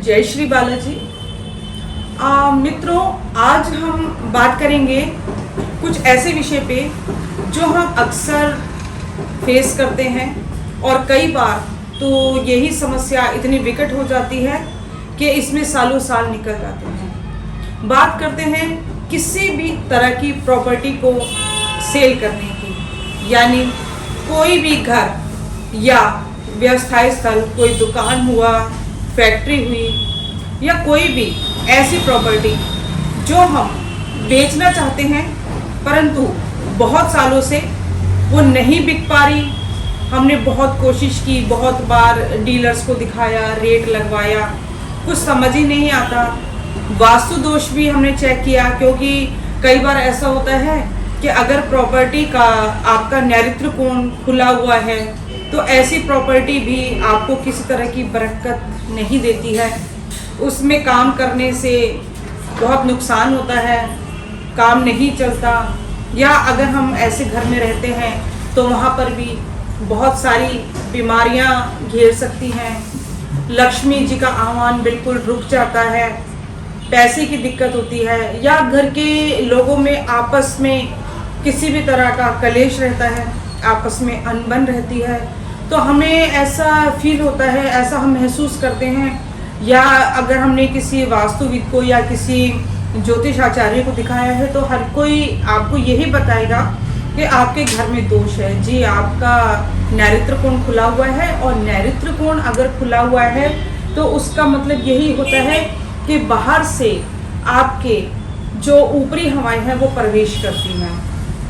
जय श्री बालाजी। मित्रों, आज हम बात करेंगे कुछ ऐसे विषय पे जो हम अक्सर फेस करते हैं और कई बार तो यही समस्या इतनी विकट हो जाती है कि इसमें सालों साल निकल जाते हैं। बात करते हैं किसी भी तरह की प्रॉपर्टी को सेल करने की, यानी कोई भी घर या व्यवसाय स्थल, कोई दुकान हुआ, फैक्ट्री हुई या कोई भी ऐसी प्रॉपर्टी जो हम बेचना चाहते हैं परंतु बहुत सालों से वो नहीं बिक पा रही। हमने बहुत कोशिश की, बहुत बार डीलर्स को दिखाया, रेट लगवाया, कुछ समझ ही नहीं आता। वास्तु दोष भी हमने चेक किया, क्योंकि कई बार ऐसा होता है कि अगर प्रॉपर्टी का आपका नैऋत्य कोण खुला हुआ है तो ऐसी प्रॉपर्टी भी आपको किसी तरह की बरकत नहीं देती है। उसमें काम करने से बहुत नुकसान होता है, काम नहीं चलता, या अगर हम ऐसे घर में रहते हैं तो वहाँ पर भी बहुत सारी बीमारियाँ घेर सकती हैं। लक्ष्मी जी का आह्वान बिल्कुल रुक जाता है, पैसे की दिक्कत होती है, या घर के लोगों में आपस में किसी भी तरह का कलेश रहता है, आपस में अनबन रहती है। तो हमें ऐसा फील होता है, ऐसा हम महसूस करते हैं, या अगर हमने किसी वास्तुविद को या किसी ज्योतिष आचार्य को दिखाया है तो हर कोई आपको यही बताएगा कि आपके घर में दोष है जी, आपका नैऋत्य कोण खुला हुआ है। और नैऋत्य कोण अगर खुला हुआ है तो उसका मतलब यही होता है कि बाहर से आपके जो ऊपरी हवाएं हैं वो प्रवेश करती हैं।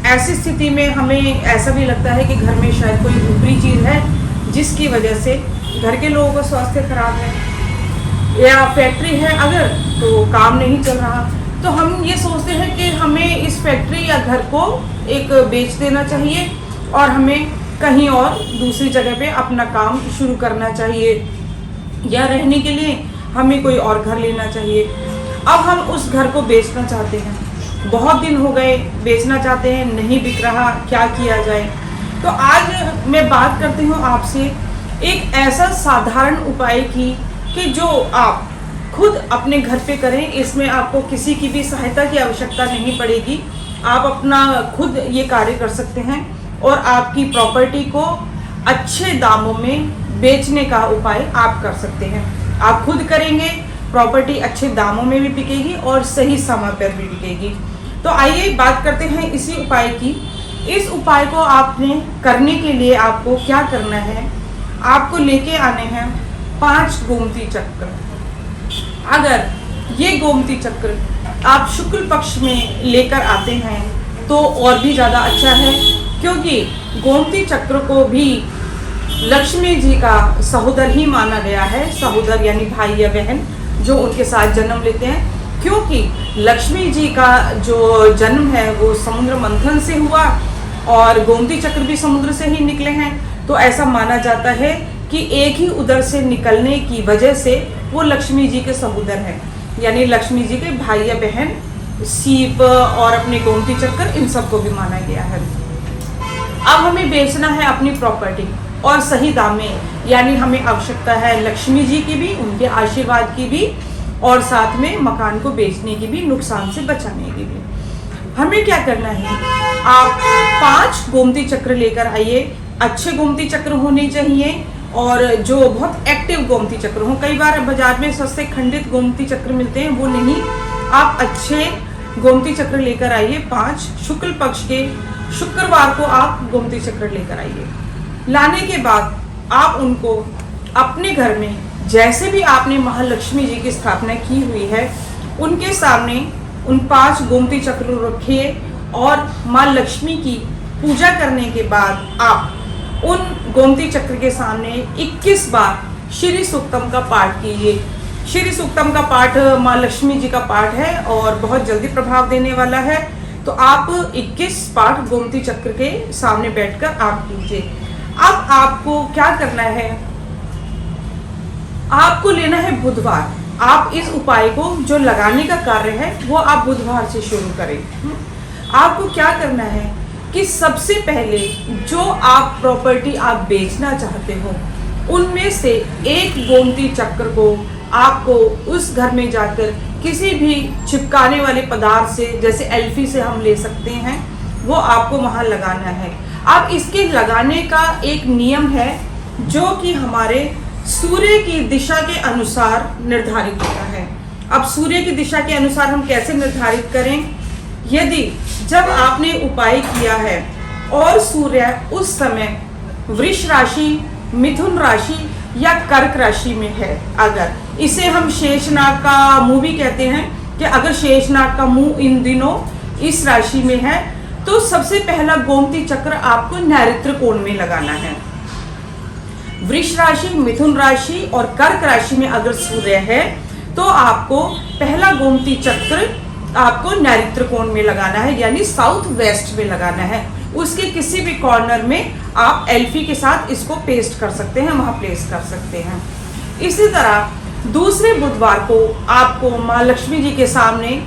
ऐसी स्थिति में हमें ऐसा भी लगता है कि घर में शायद कोई ऊपरी चीज़ है जिसकी वजह से घर के लोगों का स्वास्थ्य खराब है, या फैक्ट्री है अगर तो काम नहीं चल रहा। तो हम ये सोचते हैं कि हमें इस फैक्ट्री या घर को एक बेच देना चाहिए और हमें कहीं और दूसरी जगह पे अपना काम शुरू करना चाहिए, या रहने के लिए हमें कोई और घर लेना चाहिए। अब हम उस घर को बेचना चाहते हैं, बहुत दिन हो गए बेचना चाहते हैं, नहीं बिक रहा, क्या किया जाए। तो आज मैं बात करती हूँ आपसे एक ऐसा साधारण उपाय की कि जो आप खुद अपने घर पे करें। इसमें आपको किसी की भी सहायता की आवश्यकता नहीं पड़ेगी, आप अपना खुद ये कार्य कर सकते हैं और आपकी प्रॉपर्टी को अच्छे दामों में बेचने का उपाय आप कर सकते हैं। आप खुद करेंगे, प्रॉपर्टी अच्छे दामों में भी बिकेगी और सही समय पर भी बिकेगी। तो आइए बात करते हैं इसी उपाय की। इस उपाय को आपने करने के लिए आपको क्या करना है, आपको लेके आने हैं 5 गोमती चक्र। अगर ये गोमती चक्र आप शुक्ल पक्ष में लेकर आते हैं तो और भी ज़्यादा अच्छा है, क्योंकि गोमती चक्र को भी लक्ष्मी जी का सहोदर ही माना गया है। सहोदर यानी भाई या बहन जो उनके साथ जन्म लेते हैं, क्योंकि लक्ष्मी जी का जो जन्म है वो समुद्र मंथन से हुआ और गोमती चक्र भी समुद्र से ही निकले हैं। तो ऐसा माना जाता है कि एक ही उदर से निकलने की वजह से वो लक्ष्मी जी के सहोदर हैं, यानी लक्ष्मी जी के भाई या बहन सीप और अपने गोमती चक्र, इन सबको भी माना गया है। अब हमें बेचना है अपनी प्रॉपर्टी और सही दाम में, यानी हमें आवश्यकता है लक्ष्मी जी की भी, उनके आशीर्वाद की भी, और साथ में मकान को बेचने की भी, नुकसान से बचाने की भी। हमें क्या करना है, आप 5 गोमती चक्र लेकर आइए। अच्छे गोमती चक्र होने चाहिए और जो बहुत एक्टिव गोमती चक्र हों। कई बार बाजार में सस्ते खंडित गोमती चक्र मिलते हैं, वो नहीं, आप अच्छे गोमती चक्र लेकर आइए। 5 शुक्ल पक्ष के शुक्रवार को आप गोमती चक्र लेकर आइए। लाने के बाद आप उनको अपने घर में, जैसे भी आपने महालक्ष्मी जी की स्थापना की हुई है, उनके सामने उन 5 गोमती चक्र रखिए और माँ लक्ष्मी की पूजा करने के बाद आप उन गोमती चक्र के सामने 21 बार श्री सूक्तम का पाठ कीजिए। श्री सूक्तम का पाठ माँ लक्ष्मी जी का पाठ है और बहुत जल्दी प्रभाव देने वाला है। तो आप 21 पाठ गोमती चक्र के सामने बैठकर आप कीजिए। अब आपको क्या करना है, आपको लेना है बुधवार। आप इस उपाय को जो लगाने का कार्य है वो आप बुधवार से शुरू करें। आपको क्या करना है कि सबसे पहले जो आप प्रॉपर्टी आप बेचना चाहते हो उनमें से एक गोमती चक्र को आपको उस घर में जाकर किसी भी चिपकाने वाले पदार्थ से, जैसे एल्फी से हम ले सकते हैं, वो आपको वहाँ लगाना है। अब इसके लगाने का एक नियम है जो कि हमारे सूर्य की दिशा के अनुसार निर्धारित होता है। अब सूर्य की दिशा के अनुसार हम कैसे निर्धारित करें? यदि जब आपने उपाय किया है और सूर्य उस समय वृष राशि, मिथुन राशि या कर्क राशि में है, अगर इसे हम शेषनाग का मुंह भी कहते हैं कि अगर शेषनाग का मुंह इन दिनों इस राशि में है तो सबसे पहला गोमती चक्र आपको नैऋत्य कोण में लगाना है। वृष राशि, मिथुन राशि और कर्क राशि में अगर सूर्य है तो आपको पहला गोमती चक्र आपको नैऋत्य कोण में लगाना है, यानी साउथ वेस्ट में लगाना है। उसके किसी भी कॉर्नर में आप एल्फी के साथ इसको पेस्ट कर सकते हैं, वहां प्लेस कर सकते हैं। इसी तरह दूसरे बुधवार को आपको माँ लक्ष्मी जी के सामने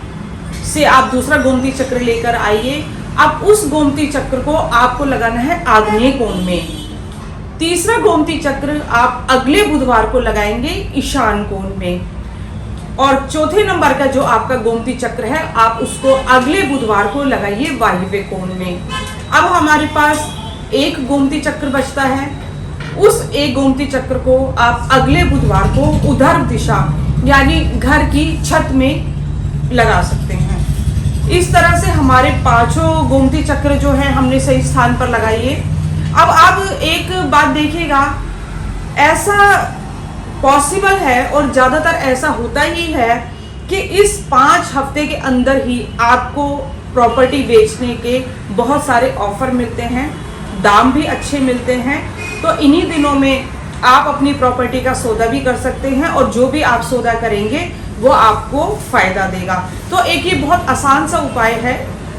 से आप दूसरा गोमती चक्र लेकर आइए। अब उस गोमती चक्र को आपको लगाना है आग्नेय कोण में। तीसरा गोमती चक्र आप अगले बुधवार को लगाएंगे ईशान कोण में। और चौथे नंबर का जो आपका गोमती चक्र है आप उसको अगले बुधवार को लगाइए वायव्य कोण में। अब हमारे पास एक गोमती चक्र बचता है। उस एक गोमती चक्र को आप अगले बुधवार को उधर दिशा यानी घर की छत में लगा सकते हैं। इस तरह से हमारे पांचों गोमती चक्र जो है हमने सही स्थान पर लगाइए। अब आप एक बात देखिएगा, ऐसा पॉसिबल है और ज़्यादातर ऐसा होता ही है कि इस 5 हफ्ते के अंदर ही आपको प्रॉपर्टी बेचने के बहुत सारे ऑफर मिलते हैं, दाम भी अच्छे मिलते हैं। तो इन्हीं दिनों में आप अपनी प्रॉपर्टी का सौदा भी कर सकते हैं और जो भी आप सौदा करेंगे वो आपको फ़ायदा देगा। तो एक ये बहुत आसान सा उपाय है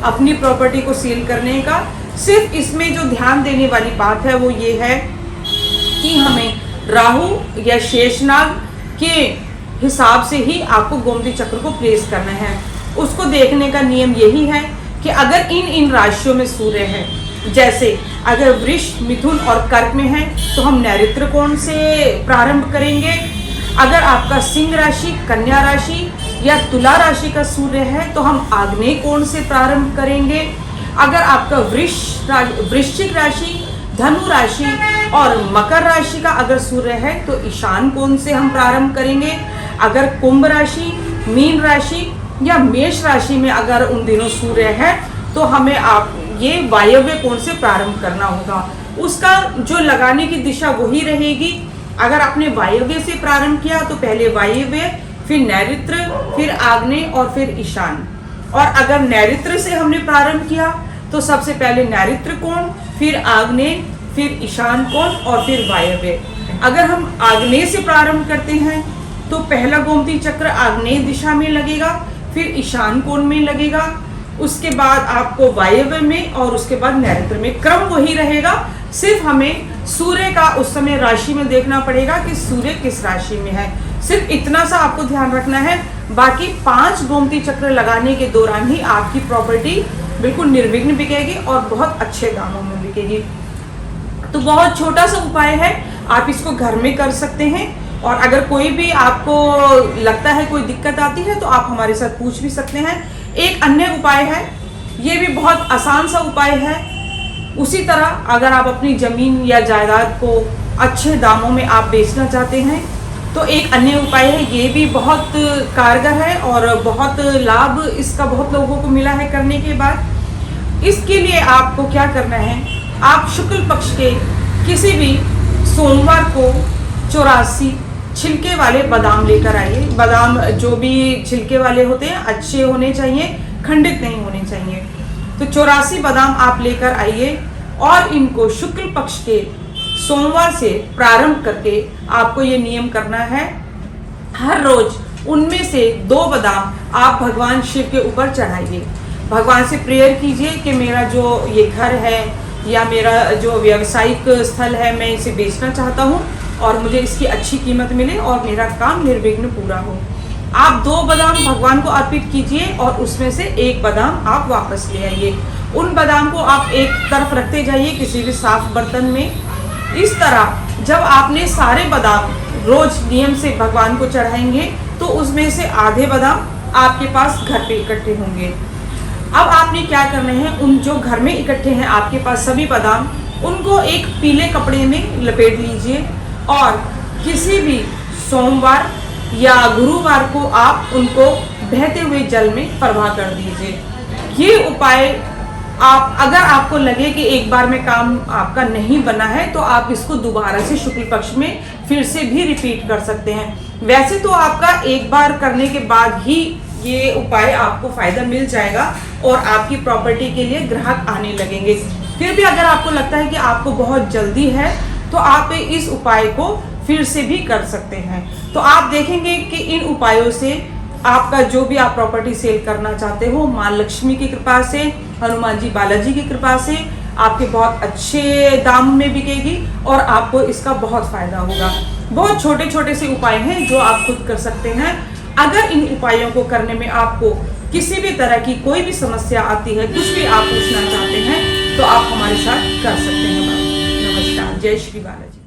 अपनी प्रॉपर्टी को सेल करने का। सिर्फ इसमें जो ध्यान देने वाली बात है वो ये है कि हमें राहु या शेषनाग के हिसाब से ही आपको गोमती चक्र को प्लेस करना है। उसको देखने का नियम यही है कि अगर इन राशियों में सूर्य है, जैसे अगर वृष, मिथुन और कर्क में है तो हम नैऋत्य कोण से प्रारंभ करेंगे। अगर आपका सिंह राशि, कन्या राशि या तुला राशि का सूर्य है तो हम आग्नेय कोण से प्रारंभ करेंगे। अगर आपका वृश्चिक राशि, धनु राशि और मकर राशि का अगर सूर्य है तो ईशान कोण से हम प्रारंभ करेंगे। अगर कुंभ राशि, मीन राशि या मेष राशि में अगर उन दिनों सूर्य है तो हमें आप ये वायव्य कोण से प्रारंभ करना होगा। उसका जो लगाने की दिशा वही रहेगी। अगर आपने वायव्य से प्रारंभ किया तो पहले वायव्य, फिर नैऋत्य, फिर आग्नेय और फिर ईशान। और अगर नैऋत्य से हमने प्रारंभ किया तो सबसे पहले नैऋत्य कोण, फिर आग्नेय, फिर ईशान कोण और फिर वायव्य। अगर हम आग्नेय से प्रारंभ करते हैं तो पहला गोमती चक्र आग्नेय दिशा में लगेगा, फिर ईशान कोण में लगेगा, उसके बाद आपको वायव्य में और उसके बाद नैऋत्य में। क्रम वही रहेगा, सिर्फ हमें सूर्य का उस समय राशि में देखना पड़ेगा कि सूर्य किस राशि में है। सिर्फ इतना सा आपको ध्यान रखना है। बाकी 5 गोमती चक्र लगाने के दौरान ही आपकी प्रॉपर्टी बिल्कुल निर्विघ्न बिकेगी और बहुत अच्छे दामों में बिकेगी। तो बहुत छोटा सा उपाय है, आप इसको घर में कर सकते हैं। और अगर कोई भी आपको लगता है कोई दिक्कत आती है तो आप हमारे साथ पूछ भी सकते हैं। एक अन्य उपाय है, ये भी बहुत आसान सा उपाय है। उसी तरह अगर आप अपनी ज़मीन या जायदाद को अच्छे दामों में आप बेचना चाहते हैं तो एक अन्य उपाय है, ये भी बहुत कारगर है और बहुत लाभ इसका बहुत लोगों को मिला है करने के बाद। इसके लिए आपको क्या करना है, आप शुक्ल पक्ष के किसी भी सोमवार को 84 छिलके वाले बादाम लेकर आइए। बादाम जो भी छिलके वाले होते हैं अच्छे होने चाहिए, खंडित नहीं होने चाहिए। तो 84 बादाम आप लेकर आइए और इनको शुक्ल पक्ष के सोमवार से प्रारंभ करके आपको ये नियम करना है, हर रोज उनमें से 2 बादाम आप भगवान शिव के ऊपर चढ़ाइए। भगवान से प्रेयर कीजिए कि मेरा जो ये घर है या मेरा जो व्यावसायिक स्थल है मैं इसे बेचना चाहता हूँ और मुझे इसकी अच्छी कीमत मिले और मेरा काम निर्विघ्न पूरा हो। आप 2 बादाम भगवान को अर्पित कीजिए और उसमें से 1 बादाम आप वापस ले आइए। उन बादाम को आप एक तरफ रखते जाइए किसी भी साफ बर्तन में। इस तरह जब आपने सारे बादाम रोज नियम से भगवान को चढ़ाएंगे तो उसमें से आधे बादाम आपके पास घर पे इकट्ठे होंगे। अब आपने क्या करना है, उन जो घर में इकट्ठे हैं आपके पास सभी बादाम, उनको एक पीले कपड़े में लपेट लीजिए और किसी भी सोमवार या गुरुवार को आप उनको बहते हुए जल में प्रवाह कर दीजिए। ये उपाय आप, अगर आपको लगे कि एक बार में काम आपका नहीं बना है तो आप इसको दोबारा से शुक्ल पक्ष में फिर से भी रिपीट कर सकते हैं। वैसे तो आपका एक बार करने के बाद ही ये उपाय आपको फायदा मिल जाएगा और आपकी प्रॉपर्टी के लिए ग्राहक आने लगेंगे। फिर भी अगर आपको लगता है कि आपको बहुत जल्दी है तो आप इस उपाय को फिर से भी कर सकते हैं। तो आप देखेंगे कि इन उपायों से आपका जो भी आप प्रॉपर्टी सेल करना चाहते हो, माँ लक्ष्मी की कृपा से, हनुमान जी बालाजी की कृपा से आपके बहुत अच्छे दाम में बिकेगी और आपको इसका बहुत फायदा होगा। बहुत छोटे छोटे से उपाय हैं जो आप खुद कर सकते हैं। अगर इन उपायों को करने में आपको किसी भी तरह की कोई भी समस्या आती है, कुछ भी आप पूछना चाहते हैं तो आप हमारे साथ कर सकते हैं। नमस्कार, जय श्री बालाजी।